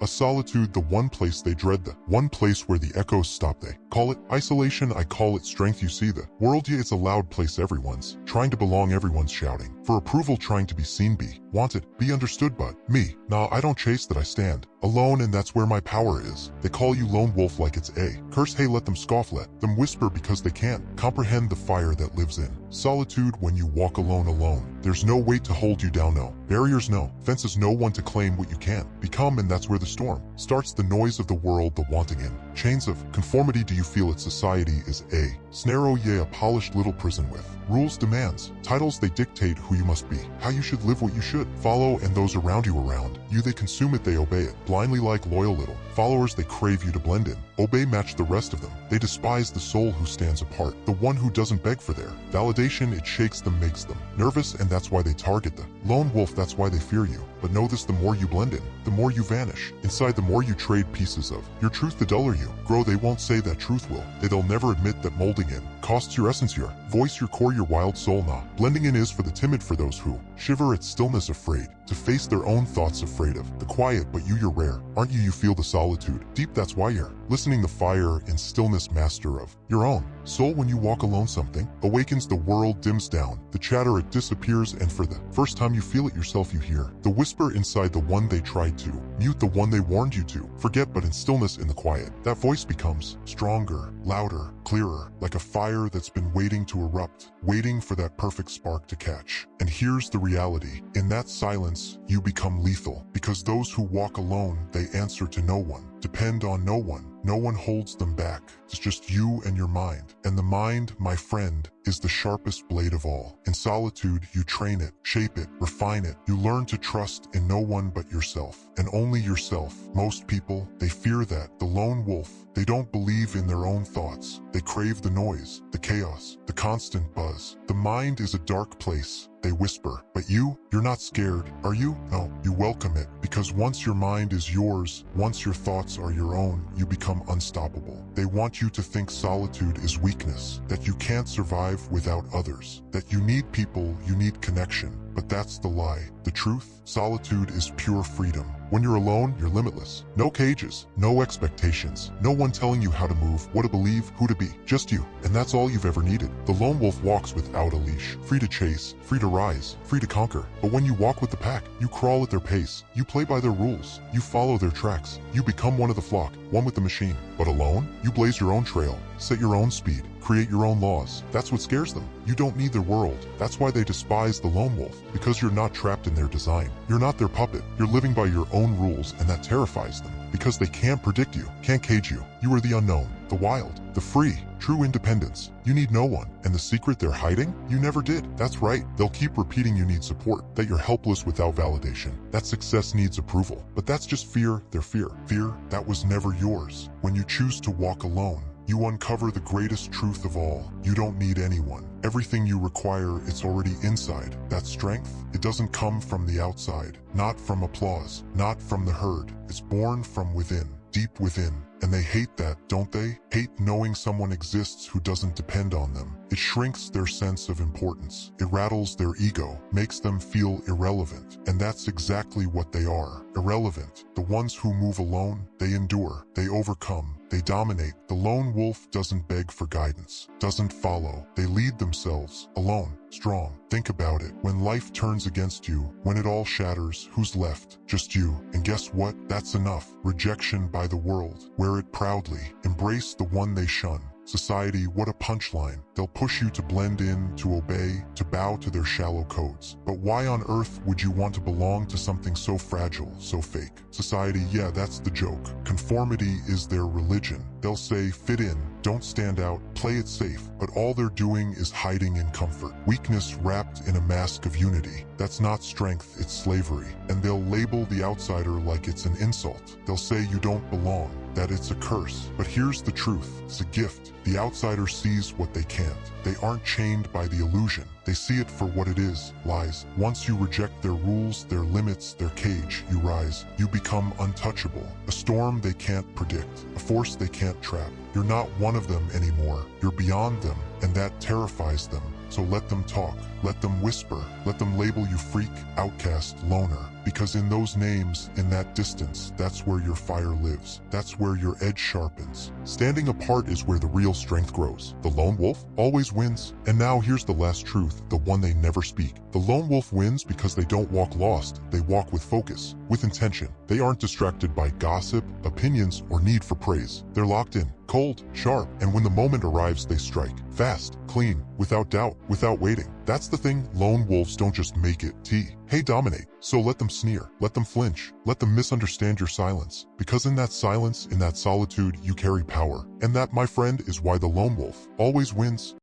A solitude, the one place they dread, the one place where the echoes stop. They call it isolation, I call it strength. You see the world, yeah, it's a loud place. Everyone's trying to belong, everyone's shouting for approval, trying to be seen, be wanted, be understood. But me, nah, I don't chase that, I stand alone, and that's where my power is. They call you lone wolf like it's a curse. Hey, let them scoff, let them whisper, because they can't comprehend the fire that lives in solitude. When you walk alone, there's no weight to hold you down, no barriers, no fences, no one to claim what you can't become. And that's where the storm starts, the noise of the world, the wanting in chains of conformity. Do you feel it? Society is a snare, oh yeah, a polished little prison with rules, demands, titles. They dictate who you must be, how you should live, what you should follow, and those around you, around you, they consume it, they obey it blindly. Like loyal little followers, they crave you to blend in, obey, match the rest of them. They despise the soul who stands apart, the one who doesn't beg for their validation. It shakes them, makes them nervous, and that's why they target the lone wolf. That's why they fear you. But know this, the more you blend in, the more you vanish inside, the more you trade pieces of your truth, the duller you grow. They won't say that truth will, they'll never admit that molding in costs your essence, your voice, your core, your wild soul. Nah, blending in is for the timid, for those who shiver at stillness, afraid to face their own thoughts, afraid of the quiet. But you're rare, aren't you? You feel the solitude deep, that's why you're listening. The fire in stillness, master of your own soul. When you walk alone, something awakens, the world dims down, the chatter, it disappears, and for the first time you feel it yourself. You hear the whisper inside, the one they tried to mute, the one they warned you to forget. But in stillness, in the quiet, that voice becomes stronger, louder, clearer, like a fire that's been waiting to erupt, waiting for that perfect spark to catch. And here's the reality, in that silence you become lethal, because those who walk alone, they answer to no one, depend on no one. No one holds them back. It's just you and your mind. And the mind, my friend, is the sharpest blade of all. In solitude, you train it, shape it, refine it. You learn to trust in no one but yourself, and only yourself. Most people, they fear that, the lone wolf. They don't believe in their own thoughts. They crave the noise, the chaos, the constant buzz. The mind is a dark place, they whisper. But you're not scared, are you? No, you welcome it, because once your mind is yours, once your thoughts are your own, you become unstoppable. They want you to think solitude is weakness, that you can't survive without others, that you need people, you need connection. But that's the lie. The truth, solitude is pure freedom. When you're alone, you're limitless. No cages, no expectations, no one telling you how to move, what to believe, who to be, just you. And that's all you've ever needed. The lone wolf walks without a leash, free to chase, free to rise, free to conquer. But when you walk with the pack, you crawl at their pace, you play by their rules, you follow their tracks, you become one of the flock, one with the machine. But alone, you blaze your own trail, set your own speed, create your own laws. That's what scares them. You don't need their world. That's why they despise the lone wolf, because you're not trapped in their design. You're not their puppet. You're living by your own rules, and that terrifies them, because they can't predict you, can't cage you. You are the unknown, the wild, the free, true independence. You need no one. And the secret they're hiding? You never did. That's right. They'll keep repeating you need support, that you're helpless without validation, that success needs approval. But that's just fear, their fear. Fear that was never yours. When you choose to walk alone, you uncover the greatest truth of all. You don't need anyone. Everything you require, it's already inside. That strength, it doesn't come from the outside, not from applause, not from the herd. It's born from within, deep within. And they hate that, don't they? Hate knowing someone exists who doesn't depend on them. It shrinks their sense of importance. It rattles their ego, makes them feel irrelevant. And that's exactly what they are, irrelevant. The ones who move alone, they endure, they overcome, they dominate. The lone wolf doesn't beg for guidance, doesn't follow. They lead themselves, alone, strong. Think about it. When life turns against you, when it all shatters, who's left? Just you. And guess what? That's enough. Rejection by the world. Wear it proudly. Embrace the one they shun. Society, what a punchline. They'll push you to blend in, to obey, to bow to their shallow codes. But why on earth would you want to belong to something so fragile, so fake? Society, yeah, that's the joke. Conformity is their religion. They'll say, fit in, don't stand out, play it safe. But all they're doing is hiding in comfort. Weakness wrapped in a mask of unity. That's not strength, it's slavery. And they'll label the outsider like it's an insult. They'll say you don't belong, that it's a curse. But here's the truth, it's a gift. The outsider sees what they can't. They aren't chained by the illusion. They see it for what it is, lies. Once you reject their rules, their limits, their cage, you rise. You become untouchable. A storm they can't predict, a force they can't trap. You're not one of them anymore. You're beyond them, and that terrifies them. So let them talk, let them whisper, let them label you freak, outcast, loner. Because in those names, in that distance, that's where your fire lives. That's where your edge sharpens. Standing apart is where the real strength grows. The lone wolf always wins. And now here's the last truth, the one they never speak. The lone wolf wins because they don't walk lost. They walk with focus, with intention. They aren't distracted by gossip, opinions, or need for praise. They're locked in, cold, sharp, and when the moment arrives, they strike. Fast, clean, without doubt, without waiting. That's the thing, lone wolves don't just make it, hey, dominate. So let them sneer, let them flinch, let them misunderstand your silence. Because in that silence, in that solitude, you carry power. And that, my friend, is why the lone wolf always wins.